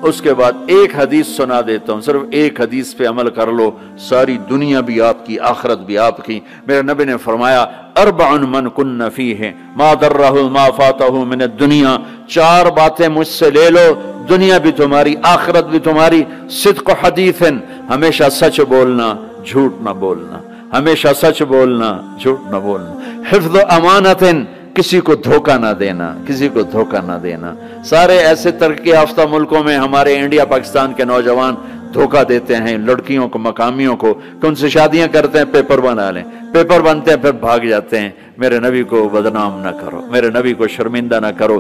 اس کے بعد ایک حدیث سنا دیتا ہوں، صرف ایک حدیث پہ عمل کر لو، ساری دنیا بھی آپ کی، آخرت بھی آپ کی۔ میرے نبی نے فرمایا اربع من کن فیہ ما درہ ما فاتہ من الدنیا، 4 باتیں مجھ سے لے لو، دنیا بھی تمہاری، آخرت بھی تمہاری۔ صدق حدیث، ہمیشہ سچ بولنا، جھوٹ نہ بولنا، ہمیشہ سچ بولنا، جھوٹ نہ بولنا۔ حفظ امانت، کسی کو دھوکہ نہ دینا، کسی کو دھوکہ نہ دینا۔ سارے ایسے ترقی یافتہ ملکوں میں ہمارے انڈیا پاکستان کے نوجوان دھوکہ دیتے ہیں لڑکیوں کو، مقامیوں کو، کہ ان سے شادیاں کرتے ہیں، پیپر بنا لیں، پیپر بنتے ہیں پھر بھاگ جاتے ہیں۔ میرے نبی کو بدنام نہ کرو، میرے نبی کو شرمندہ نہ کرو۔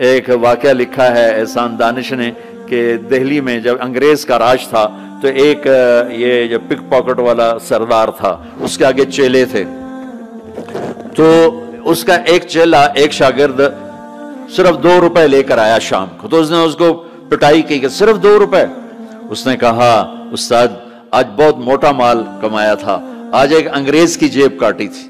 ایک واقعہ لکھا ہے احسان دانش نے کہ دہلی میں جب انگریز کا راج تھا تو ایک یہ جو پک پاکٹ والا سردار تھا، اس کے آگے چیلے تھے، تو اس کا ایک چیلا، ایک شاگرد صرف 2 روپے لے کر آیا شام کو، تو اس نے اس کو پٹائی کی کہ صرف 2 روپے۔ اس نے کہا استاد آج بہت موٹا مال کمایا تھا، آج ایک انگریز کی جیب کاٹی تھی،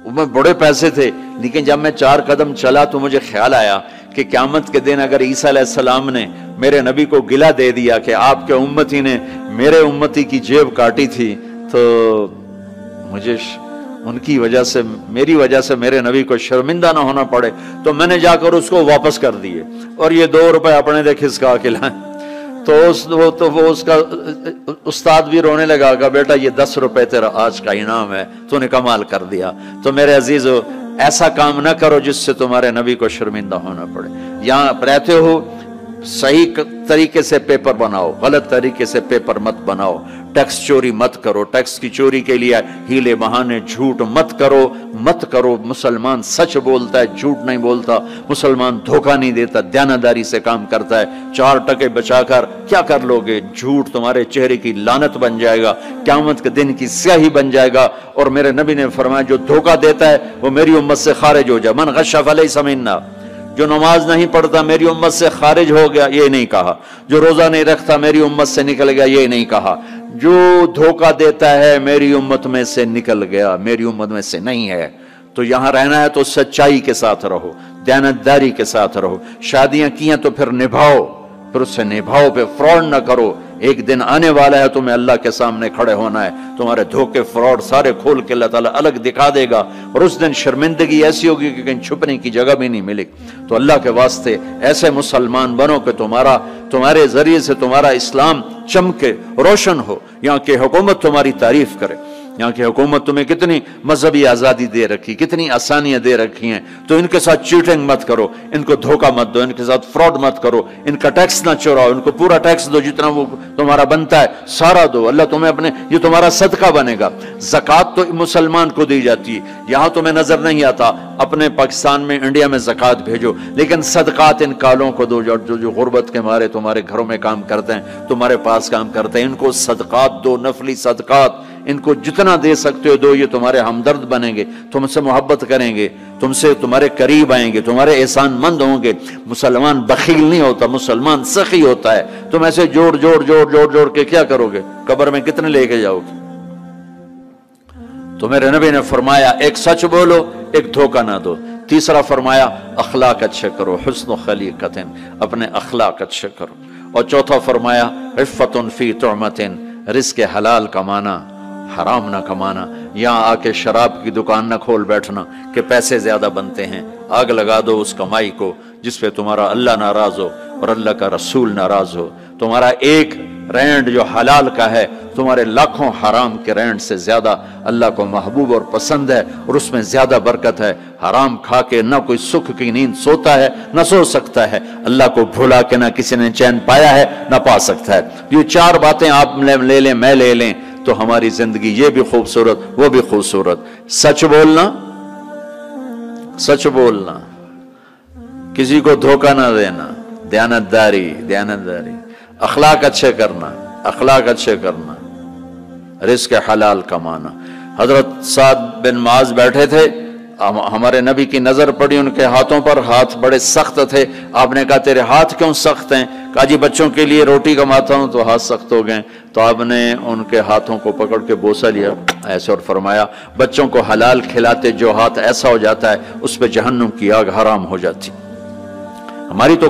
اس میں بڑے پیسے تھے، لیکن جب میں 4 قدم چلا تو مجھے خیال آیا کہ قیامت کے دن اگر عیسیٰ علیہ السلام نے میرے نبی کو گلہ دے دیا کہ آپ کے امتی نے میرے امتی کی جیب کاٹی تھی، تو مجھے ان کی وجہ سے، میری وجہ سے میرے نبی کو شرمندہ نہ ہونا پڑے، تو میں نے جا کر اس کو واپس کر دیے اور یہ 2 روپے اپنے دے کھسکا کے لائیں۔ تو وہ اس کا استاد بھی رونے لگا کہ بیٹا یہ 10 روپے تیرا آج کا انعام ہے، تو نے کمال کر دیا۔ تو میرے عزیزو، ایسا کام نہ کرو جس سے تمہارے نبی کو شرمندہ ہونا پڑے۔ یہاں رہتے ہو صحیح طریقے سے پیپر بناؤ، غلط طریقے سے پیپر مت بناؤ، ٹیکس چوری مت کرو، ٹیکس کی چوری کے لیے ہیلے بہانے جھوٹ مت کرو۔ مسلمان سچ بولتا ہے، جھوٹ نہیں بولتا، مسلمان دھوکہ نہیں دیتا، دیانتداری سے کام کرتا ہے۔ 4 ٹکے بچا کر کیا کر لوگے؟ جھوٹ تمہارے چہرے کی لعنت بن جائے گا، قیامت کے دن کی سیاہی بن جائے گا۔ اور میرے نبی نے فرمایا جو دھوکہ دیتا ہے وہ میری امت سے خارج ہو جائے، من غش فلیس منا، جو نماز نہیں پڑھتا میری امت سے خارج ہو گیا، یہ نہیں کہا۔ جو روزہ نہیں رکھتا میری امت سے نکل گیا، یہ نہیں کہا۔ جو دھوکہ دیتا ہے میری امت میں سے نکل گیا، میری امت میں سے نہیں ہے۔ تو یہاں رہنا ہے تو سچائی کے ساتھ رہو، دیانتداری کے ساتھ رہو۔ شادیاں کی ہیں تو پھر نبھاؤ، پھر اس سے نبھاؤ، پہ فراڈ نہ کرو۔ ایک دن آنے والا ہے تمہیں اللہ کے سامنے کھڑے ہونا ہے، تمہارے دھوکے فراڈ سارے کھول کے اللہ تعالیٰ الگ دکھا دے گا، اور اس دن شرمندگی ایسی ہوگی کہ کہیں چھپنے کی جگہ بھی نہیں ملے۔ تو اللہ کے واسطے ایسے مسلمان بنو کہ تمہارے ذریعے سے تمہارا اسلام چمکے، روشن ہو، یہاں کی حکومت تمہاری تعریف کرے۔ یہاں کی حکومت تمہیں کتنی مذہبی آزادی دے رکھی، کتنی آسانیاں دے رکھی ہیں، تو ان کے ساتھ چیٹنگ مت کرو، ان کو دھوکہ مت دو، ان کے ساتھ فراڈ مت کرو، ان کا ٹیکس نہ چوراؤ، ان کو پورا ٹیکس دو، جتنا وہ تمہارا بنتا ہے سارا دو۔ اللہ تمہیں یہ تمہارا صدقہ بنے گا۔ زکوٰۃ تو مسلمان کو دی جاتی ہے، یہاں تمہیں نظر نہیں آتا، اپنے پاکستان میں، انڈیا میں زکوٰۃ بھیجو، لیکن صدقات ان کالوں کو دو جو غربت کے مارے تمہارے گھروں میں کام کرتے ہیں، تمہارے پاس کام کرتے ہیں، ان کو صدقات دو، نفلی صدقات، ان کو جتنا دے سکتے ہو دو، یہ تمہارے ہمدرد بنیں گے، تم سے محبت کریں گے، تم سے تمہارے قریب آئیں گے، تمہارے احسان مند ہوں گے۔ مسلمان بخیل نہیں ہوتا، مسلمان سخی ہوتا ہے۔ تم ایسے جوڑ کے کیا کرو گے؟ قبر میں کتنے لے کے جاؤ گے؟ تو میرے نبی نے فرمایا ایک سچ بولو، ایک دھوکہ نہ دو۔ تیسرا فرمایا اخلاق اچھے کرو، حسن و خلیقت، اپنے اخلاق اچھے کرو۔ اور چوتھا فرمایا عفت فی طعمت، رزق حلال کمانا، حرام نہ کمانا۔ یہاں آ کے شراب کی دکان نہ کھول بیٹھنا کہ پیسے زیادہ بنتے ہیں، آگ لگا دو اس کمائی کو جس پہ تمہارا اللہ ناراض ہو اور اللہ کا رسول ناراض ہو۔ تمہارا ایک رینڈ جو حلال کا ہے تمہارے لاکھوں حرام کے رینڈ سے زیادہ اللہ کو محبوب اور پسند ہے، اور اس میں زیادہ برکت ہے۔ حرام کھا کے نہ کوئی سکھ کی نیند سوتا ہے، نہ سو سکتا ہے۔ اللہ کو بھولا کے نہ کسی نے چین پایا ہے، نہ پا سکتا ہے۔ یہ 4 باتیں آپ لے لیں، میں لے لیں، تو ہماری زندگی یہ بھی خوبصورت، وہ بھی خوبصورت۔ سچ بولنا، کسی کو دھوکہ نہ دینا، دیانتداری، اخلاق اچھے کرنا، رزق حلال کمانا۔ حضرت سعد بن معاذ بیٹھے تھے، ہمارے نبی کی نظر پڑی ان کے ہاتھوں پر، ہاتھ بڑے سخت تھے۔ آپ نے کہا تیرے ہاتھ کیوں سخت ہیں؟ کہا جی بچوں کے لیے روٹی کماتا ہوں تو ہاتھ سخت ہو گئے۔ تو آپ نے ان کے ہاتھوں کو پکڑ کے بوسہ لیا ایسے اور فرمایا بچوں کو حلال کھلاتے جو ہاتھ ایسا ہو جاتا ہے اس پہ جہنم کی آگ حرام ہو جاتی۔ ہماری تو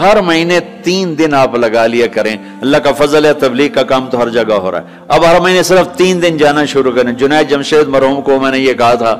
ہر مہینے 3 دن آپ لگا لیا کریں. اللہ کا فضل ہے، تبلیغ کا کام تو ہر جگہ ہو رہا ہے. اب ہر مہینے صرف 3 دن جانا شروع کریں. جنید جمشید مرحوم کو میں نے یہ کہا تھا